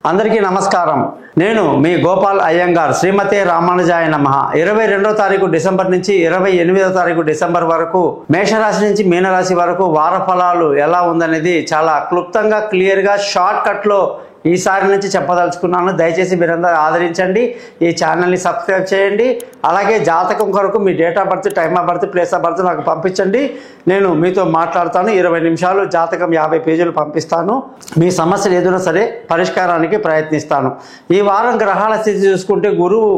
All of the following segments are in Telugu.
అందరికీ నమస్కారం. నేను మీ గోపాల్ అయ్యంగార్. శ్రీమతే రామానుజాయ నమః. 22వ తారీఖు డిసెంబర్ నుంచి 28వ తారీఖు డిసెంబర్ వరకు మేషరాశి నుంచి మీనరాశి వరకు వార ఫలాలు ఎలా ఉందనేది చాలా క్లుప్తంగా క్లియర్గా షార్ట్ కట్లో ఈసారి నుంచి చెప్పదలుచుకున్నాను. దయచేసి మీరందరూ ఆదరించండి, ఈ ఛానల్ని సబ్స్క్రైబ్ చేయండి. అలాగే జాతకం కొరకు మీ date of birth, time of birth, place of birth నాకు పంపించండి. నేను మీతో మాట్లాడతాను. 20 నిమిషాలు జాతకం 50 పేజీలు పంపిస్తాను. మీ సమస్యలు ఏదైనా సరే పరిష్కారానికి ప్రయత్నిస్తాను. ఈ వారం గ్రహాల స్థితి చూసుకుంటే గురువు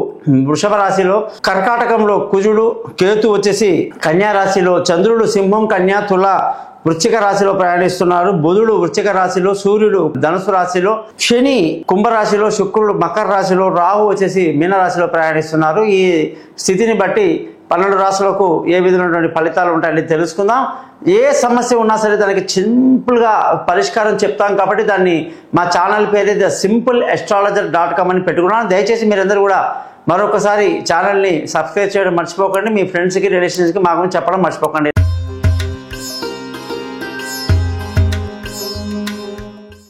వృషభ రాశిలో, కర్కాటకంలో కుజుడు, కేతు వచ్చేసి కన్యా రాశిలో, చంద్రుడు సింహం, కన్యా, తుల వృశ్చిక రాశిలో ప్రయాణిస్తున్నారు. బుధుడు వృశ్చిక రాశిలో, సూర్యుడు ధనుసు రాశిలో, శని కుంభరాశిలో, శుక్రుడు మకర రాశిలో, రాహు వచ్చేసి మీన రాశిలో ప్రయాణిస్తున్నారు. ఈ స్థితిని బట్టి 12 రాశులకు ఏ విధమైనటువంటి ఫలితాలు ఉంటాయని తెలుసుకుందాం. ఏ సమస్య ఉన్నా సరే దానికి సింపుల్గా పరిష్కారం చెప్తాం కాబట్టి దాన్ని మా ఛానల్ పేరు simpleastrologer.com అని పెట్టుకున్నాను. దయచేసి మీరందరూ కూడా మరొకసారి ఛానల్ని సబ్స్క్రైబ్ చేయడం మర్చిపోకండి. మీ ఫ్రెండ్స్కి, రిలేషన్స్కి మా గురించి చెప్పడం మర్చిపోకండి.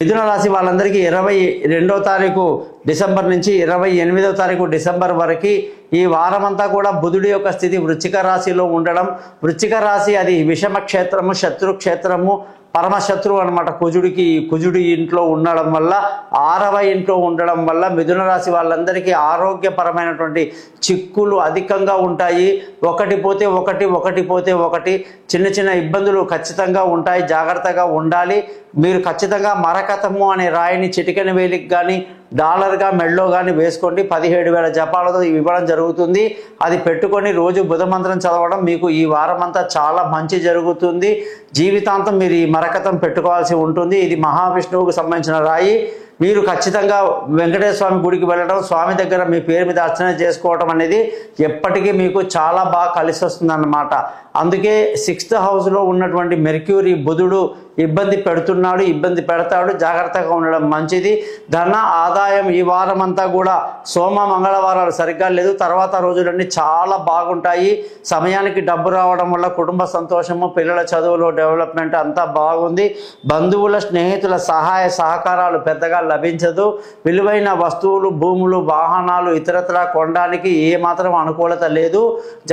మిథున రాశి వాళ్ళందరికీ 22వ తారీఖు డిసెంబర్ నుంచి 28వ తారీఖు డిసెంబర్ వరకు ఈ వారమంతా కూడా బుధుడి యొక్క స్థితి వృశ్చిక రాశిలో ఉండడం. వృశ్చిక రాశి అది విషమ క్షేత్రము, శత్రు క్షేత్రము, పరమశత్రువు అనమాట. కుజుడి ఇంట్లో ఉండడం వల్ల, 6వ ఇంట్లో ఉండడం వల్ల మిథున రాశి వాళ్ళందరికీ ఆరోగ్యపరమైనటువంటి చిక్కులు అధికంగా ఉంటాయి. ఒకటి పోతే ఒకటి చిన్న చిన్న ఇబ్బందులు ఖచ్చితంగా ఉంటాయి. జాగ్రత్తగా ఉండాలి. మీరు ఖచ్చితంగా మరకతము అనే రాయిని చిటికెన వేలికి కానీ డాలర్గా మెళ్ళో కానీ వేసుకోండి. 17,000 జపాలతో ఇవ్వడం జరుగుతుంది. అది పెట్టుకొని రోజు బుధ మంత్రం చదవడం మీకు ఈ వారం అంతా చాలా మంచి జరుగుతుంది. జీవితాంతం మీరు ఈ మరకతం పెట్టుకోవాల్సి ఉంటుంది. ఇది మహావిష్ణువుకు సంబంధించిన రాయి. మీరు ఖచ్చితంగా వెంకటేశ్వర స్వామి గుడికి వెళ్ళడం, స్వామి దగ్గర మీ పేరు మీద అర్చన చేసుకోవడం అనేది ఎప్పటికీ మీకు చాలా బాగా కలిసి వస్తుంది అన్నమాట. అందుకే 6th హౌస్లో ఉన్నటువంటి మెర్క్యూరీ బుధుడు ఇబ్బంది పెడతాడు. జాగ్రత్తగా ఉండడం మంచిది. ధన ఆదాయం ఈ వారం అంతా కూడా సోమ మంగళవారాలు సరిగ్గా లేదు, తర్వాత రోజులన్నీ చాలా బాగుంటాయి. సమయానికి డబ్బు రావడం వల్ల కుటుంబ సంతోషము, పిల్లల చదువులో డెవలప్మెంట్ అంతా బాగుంది. బంధువుల, స్నేహితుల సహాయ సహకారాలు పెద్దగా లభించదు. విలువైన వస్తువులు, భూములు, వాహనాలు ఇతరత్రా కొనడానికి ఏమాత్రం అనుకూలత లేదు.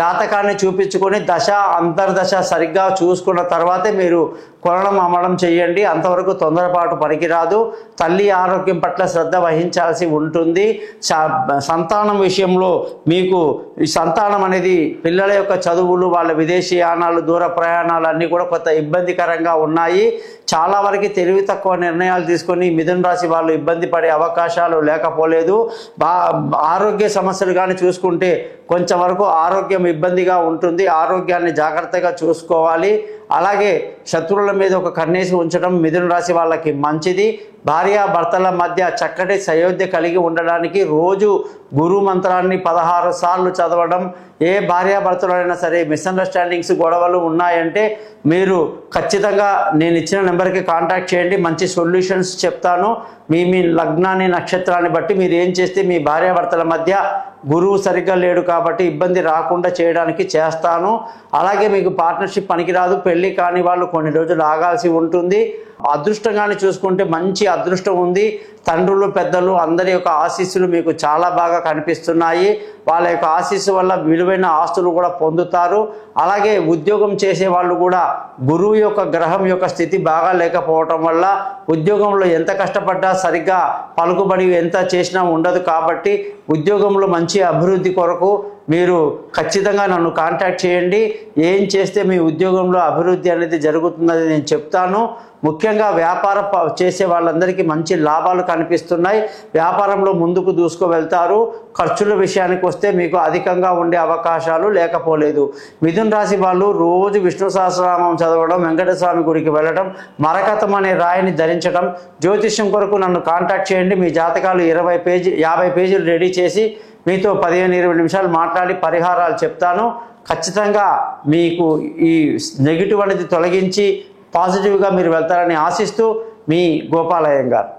జాతకాన్ని చూపించుకొని దశ అంతర్దశ సరిగ్గా చూసుకున్న తర్వాతే మీరు కొనడం అమ్మడం చేయండి. అంతవరకు తొందరపాటు పనికిరాదు. తల్లి ఆరోగ్యం పట్ల శ్రద్ధ వహించాల్సి ఉంటుంది. సంతానం విషయంలో మీకు ఈ సంతానం అనేది పిల్లల యొక్క చదువులు, వాళ్ళ విదేశీయానాలు, దూర ప్రయాణాలు అన్నీ కూడా కొంత ఇబ్బందికరంగా ఉన్నాయి. చాలా వరకు తెలివి తక్కువ నిర్ణయాలు తీసుకొని మిథున రాశి వాళ్ళు ఇబ్బంది పడే అవకాశాలు లేకపోలేదు. ఆరోగ్య సమస్యలు కానీ చూసుకుంటే కొంచెం వరకు ఆరోగ్యం ఇబ్బందిగా ఉంటుంది. ఆరోగ్యాన్ని జాగ్రత్తగా చూసుకోవాలి. అలాగే శత్రువుల మీద ఒక కన్నేసి ఉంచడం మిథున రాశి వాళ్ళకి మంచిది. భార్యాభర్తల మధ్య చక్కటి సయోధ్య కలిగి ఉండడానికి రోజు గురు మంత్రాన్ని 16 సార్లు చదవడం. ఏ భార్యాభర్తలైనా సరే మిస్అండర్స్టాండింగ్స్, గొడవలు ఉన్నాయంటే మీరు ఖచ్చితంగా నేను ఇచ్చిన నెంబర్కి కాంటాక్ట్ చేయండి. మంచి సొల్యూషన్స్ చెప్తాను. మీ లగ్నాన్ని, నక్షత్రాన్ని బట్టి మీరు ఏం చేస్తే మీ భార్యాభర్తల మధ్య గురువు సరిగ్గా లేడు కాబట్టి ఇబ్బంది రాకుండా చేయడానికి చేస్తాను. అలాగే మీకు పార్ట్నర్షిప్ పనికిరాదు, పెళ్ళి కాని వాళ్ళు కొన్ని రోజులు ఆగాల్సి ఉంటుంది. అదృష్టంగానే చూసుకుంటే మంచి అదృష్టం ఉంది. తండ్రులు, పెద్దలు అందరి యొక్క ఆశీస్సులు మీకు చాలా బాగా కనిపిస్తున్నాయి. వాళ్ళ యొక్క ఆశీస్సు వల్ల విలువైన ఆస్తులు కూడా పొందుతారు. అలాగే ఉద్యోగం చేసే వాళ్ళు కూడా గురువు యొక్క గ్రహం యొక్క స్థితి బాగా లేకపోవటం వల్ల ఉద్యోగంలో ఎంత కష్టపడ్డా సరిగ్గా పలుకుబడి ఎంత చేసినా ఉండదు. కాబట్టి ఉద్యోగంలో మంచి అభివృద్ధి కొరకు మీరు ఖచ్చితంగా నన్ను కాంటాక్ట్ చేయండి. ఏం చేస్తే మీ ఉద్యోగంలో అభివృద్ధి అనేది జరుగుతుందని నేను చెప్తాను. ముఖ్యంగా వ్యాపారం చేసే వాళ్ళందరికీ మంచి లాభాలు కనిపిస్తున్నాయి. వ్యాపారంలో ముందుకు దూసుకు వెళ్తారు. ఖర్చుల విషయానికి వస్తే మీకు అధికంగా ఉండే అవకాశాలు లేకపోలేదు. మిథున రాశి వాళ్ళు రోజు విష్ణు సహస్రనామం చదవడం, వెంకటస్వామి గుడికి వెళ్ళడం, మరకతం అనే రాయిని ధరించడం. జ్యోతిష్యం కొరకు నన్ను కాంటాక్ట్ చేయండి. మీ జాతకాలు 50 పేజీలు రెడీ చేసి మీతో 15-20 నిమిషాలు మాట్లాడి పరిహారాలు చెప్తాను. ఖచ్చితంగా మీకు ఈ నెగిటివ్ అనేది తొలగించి పాజిటివ్గా మీరు వెళ్తారని ఆశిస్తూ మీ గోపాల్ అయ్యంగార్.